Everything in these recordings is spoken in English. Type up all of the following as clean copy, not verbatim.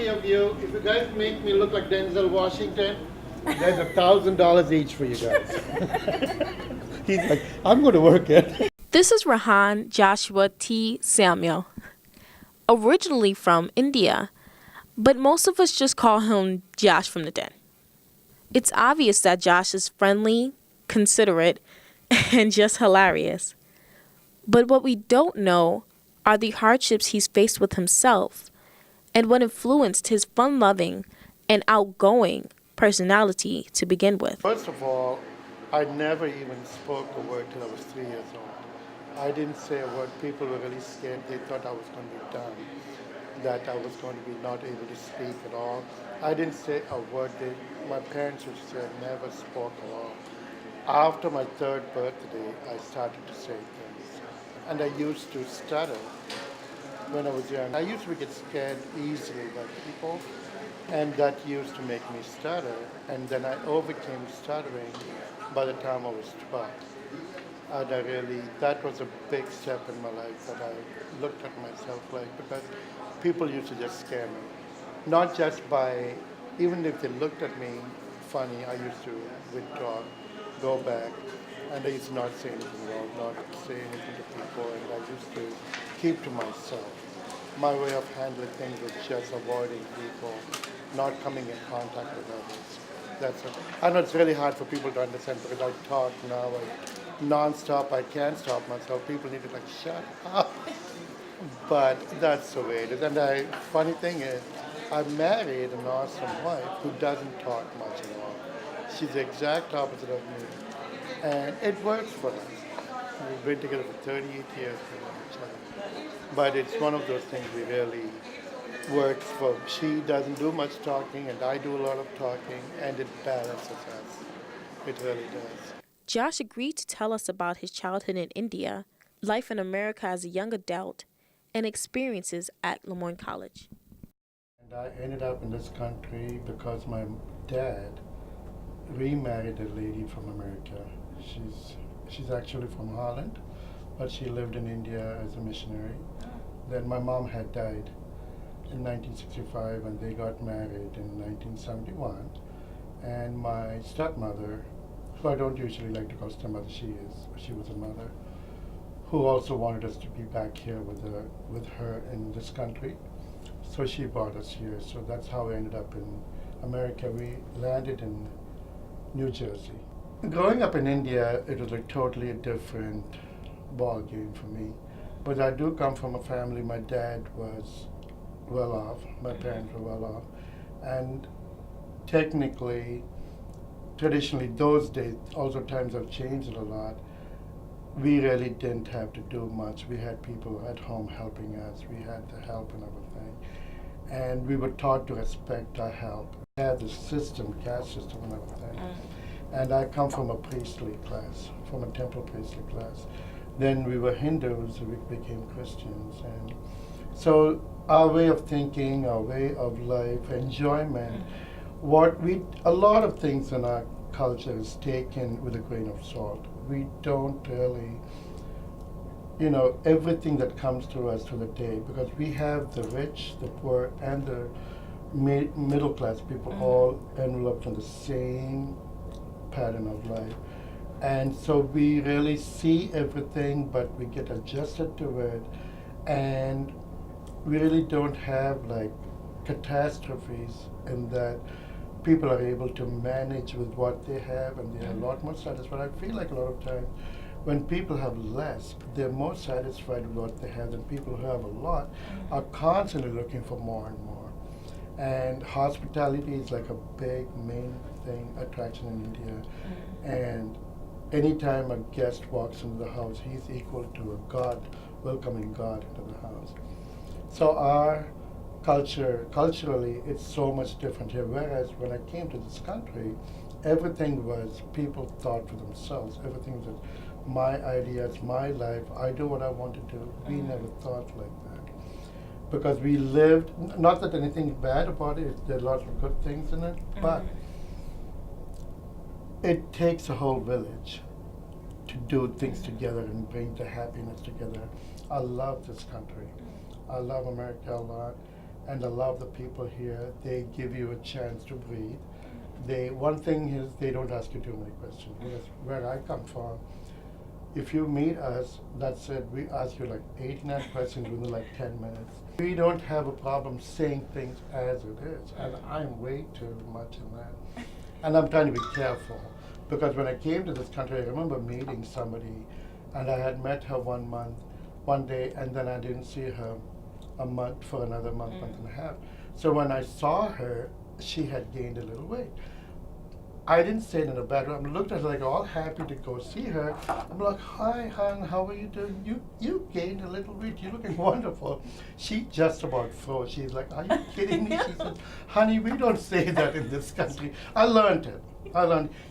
any of you, if you guys make me look like Denzel Washington, there's $1,000 each for you guys. He's like, I'm going to work it. This is Rahan Joshua T. Samuel, originally from India, but most of us just call him Josh from the Den. It's obvious that Josh is friendly, considerate, and just hilarious. But what we don't know are the hardships he's faced with himself and what influenced his fun-loving and outgoing personality to begin with. First of all, I never even spoke a word till I was 3 years old. I didn't say a word. People were really scared. They thought I was going to be dumb, that I was going to be not able to speak at all. I didn't say a word. My parents would say I never spoke at all. After my third birthday, I started to say things. And I used to stutter when I was young. I used to get scared easily by people, and that used to make me stutter. And then I overcame stuttering by the time I was 12. And that was a big step in my life that I looked at myself like, because people used to just scare me. Not just by, even if they looked at me funny, I used to withdraw, go back, and I used to not say anything wrong, not say anything to people, and I used to keep to myself. My way of handling things was just avoiding people, not coming in contact with others. That's it. I know it's really hard for people to understand because I talk now non-stop. I can't stop myself. People need to like shut up. But that's the way it is. And the funny thing is, I married an awesome wife who doesn't talk much at all. She's the exact opposite of me. And it works for us. We've been together for 38 years with each other. But it's one of those things we really works for. She doesn't do much talking and I do a lot of talking, and it balances us. It really does. Josh agreed to tell us about his childhood in India, life in America as a young adult, and experiences at Lemoyne College. And I ended up in this country because my dad remarried a lady from America. She's actually from Holland, but she lived in India as a missionary. Then my mom had died in 1965, and they got married in 1971. And my stepmother, who I don't usually like to call stepmother, she was a mother, who also wanted us to be back here with her in this country. So she brought us here. So that's how we ended up in America. We landed in New Jersey. Growing up in India, it was like totally a different ball game for me. But I do come from a family. My dad was well off. My parents were well off. And technically, traditionally, those days, also times have changed a lot. We really didn't have to do much. We had people at home helping us. We had the help and everything. And we were taught to respect our help. We had the system, caste system and everything. And I come from a priestly class, from a temple priestly class. Then we were Hindus, we became Christians. And so our way of thinking, our way of life, enjoyment, a lot of things in our culture is taken with a grain of salt. We don't really, everything that comes to us to the day, because we have the rich, the poor, and the middle class people all enveloped in the same pattern of life. And so we really see everything, but we get adjusted to it, and we really don't have like catastrophes in that people are able to manage with what they have, and they're a lot more satisfied. I feel like a lot of times when people have less, they're more satisfied with what they have than people who have a lot are constantly looking for more and more. And hospitality is like a big main thing, attraction in India. And anytime a guest walks into the house, he's equal to a God, welcoming God into the house. So our culturally, it's so much different here. Whereas when I came to this country, everything was people thought for themselves. Everything was my ideas, my life. I do what I want to do. We never thought like that. Because we lived, not that anything bad about it, there are lots of good things in it, but it takes a whole village to do things together and bring the happiness together. I love this country. I love America a lot. and I love the people here. They give you a chance to breathe. One thing is they don't ask you too many questions. Because where I come from, if you meet us, that's it. We ask you like 89 questions within like 10 minutes. We don't have a problem saying things as it is, and I'm way too much in that. And I'm trying to be careful because when I came to this country, I remember meeting somebody, and I had met her one day, and then I didn't see her a month for another month and a half. So when I saw her, she had gained a little weight. I didn't say it in a bad way. I looked at her like all happy to go see her. I'm like, hi, hon, how are you doing? You gained a little weight. You're looking wonderful. She just about froze. She's like, are you kidding me? She said, honey, we don't say that in this country. I learned it.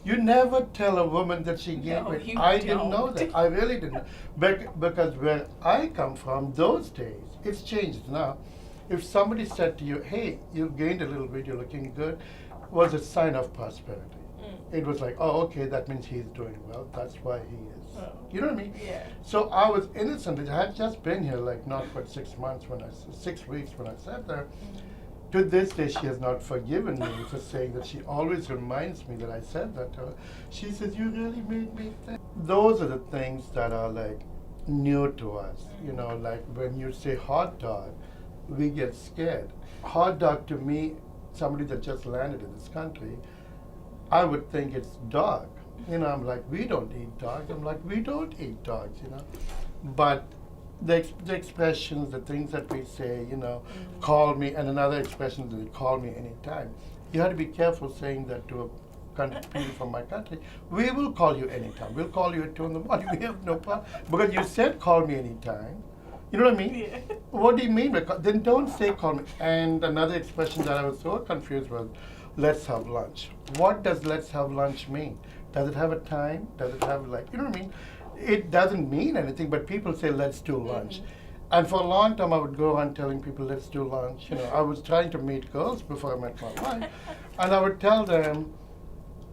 You never tell a woman that she gained weight. I didn't know that. I really didn't. Because where I come from, those days, it's changed now. If somebody said to you, hey, you gained a little weight, you're looking good, was a sign of prosperity. It was like, oh, okay, that means he's doing well. That's why he is. Oh. You know what I mean? Yeah. So I was innocent. I had just been here, like not for 6 weeks when I sat there. To this day, she has not forgiven me for saying that. She always reminds me that I said that to her. She says, you really made me think. Those are the things that are like new to us. You know, like when you say hot dog, we get scared. Hot dog to me, somebody that just landed in this country, I would think it's dog. You know, I'm like, we don't eat dogs. I'm like, we don't eat dogs, you know. But the expressions, the things that we say, you know, call me, and another expression that they call me anytime. You have to be careful saying that to people from my country. We will call you anytime. We'll call you at 2 in the morning. We have no problem. Because you said call me anytime. You know what I mean? Yeah. What do you mean by then don't say call me. And another expression that I was so confused was, let's have lunch. What does let's have lunch mean? Does it have a time? Does it have like, you know what I mean? It doesn't mean anything, but people say let's do lunch. And for a long time I would go around telling people let's do lunch. You know, I was trying to meet girls before I met my wife. And I would tell them,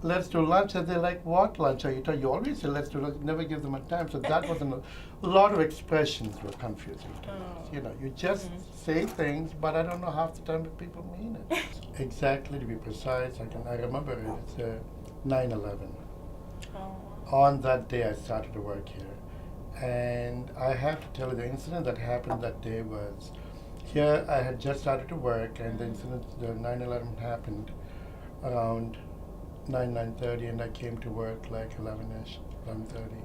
let's do lunch, and they're like, what lunch are you talking? You always say let's do lunch, never give them a time. So that was a lot of expressions were confusing to us. You know, you just say things, but I don't know half the time that people mean it. Exactly, to be precise, I remember it, it's 9/11. Oh. On that day I started to work here. And I have to tell you the incident that happened that day was, here I had just started to work, and the incident, the 9/11 happened around 9:30, and I came to work like 11-ish, 11:30.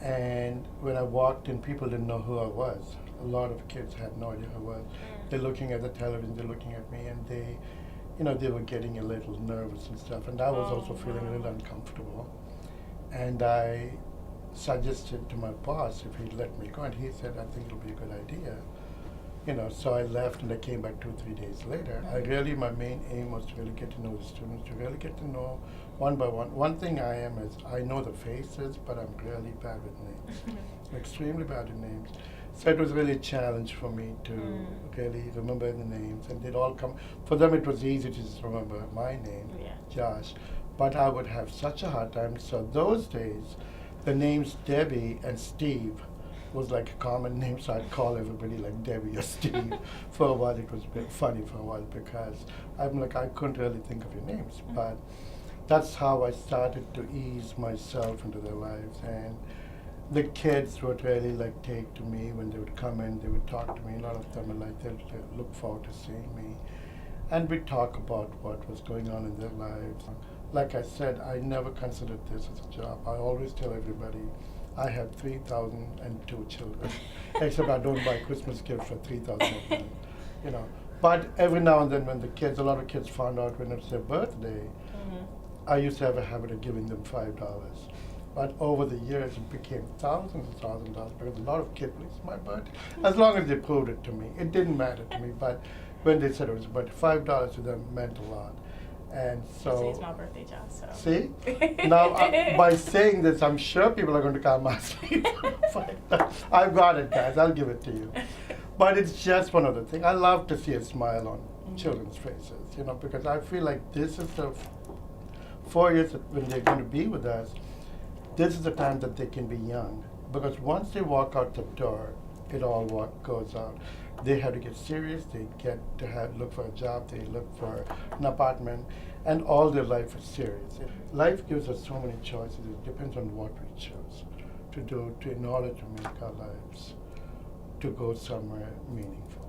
And when I walked in, people didn't know who I was. A lot of kids had no idea who I was. They're looking at the television, they're looking at me, and they, you know, they were getting a little nervous and stuff. And I was also feeling a little uncomfortable. And I suggested to my boss if he'd let me go, and he said, I think it'll be a good idea. You know, so I left and I came back 2-3 days later. My main aim was to really get to know the students, to really get to know one by one. One thing I am is I know the faces, but I'm really bad with names. Extremely bad with names. So it was really a challenge for me to really remember the names, and they'd all come. For them it was easy to just remember my name, Josh, but I would have such a hard time. So those days, the names Debbie and Steve was like a common name, so I'd call everybody like Debbie or Steve. For a while it was a bit funny for a while because I'm like, I couldn't really think of your names. But that's how I started to ease myself into their lives. And the kids would really like take to me when they would come in, they would talk to me. A lot of them were like, they'd look forward to seeing me. And we'd talk about what was going on in their lives. Like I said, I never considered this as a job. I always tell everybody, I have 3,002 children, except I don't buy Christmas gifts for 3,000 of them, you know. But every now and then when a lot of kids found out when it's their birthday, I used to have a habit of giving them $5. But over the years it became thousands and thousands of dollars because a lot of kids, it's my birthday. As long as they proved it to me, it didn't matter to me. But when they said it was about $5 to them meant a lot. And so Today's my birthday, Josh. So. See? Now, by saying this, I'm sure people are going to come ask me. I've got it, guys. I'll give it to you. But it's just one other thing. I love to see a smile on children's faces, you know, because I feel like this is the 4 years that when they're going to be with us, this is the time that they can be young. Because once they walk out the door, it all goes out. they have to get serious. They get to look for a job. They look for an apartment, and all their life is serious. Life gives us so many choices. It depends on what we choose to do in order to make our lives to go somewhere meaningful.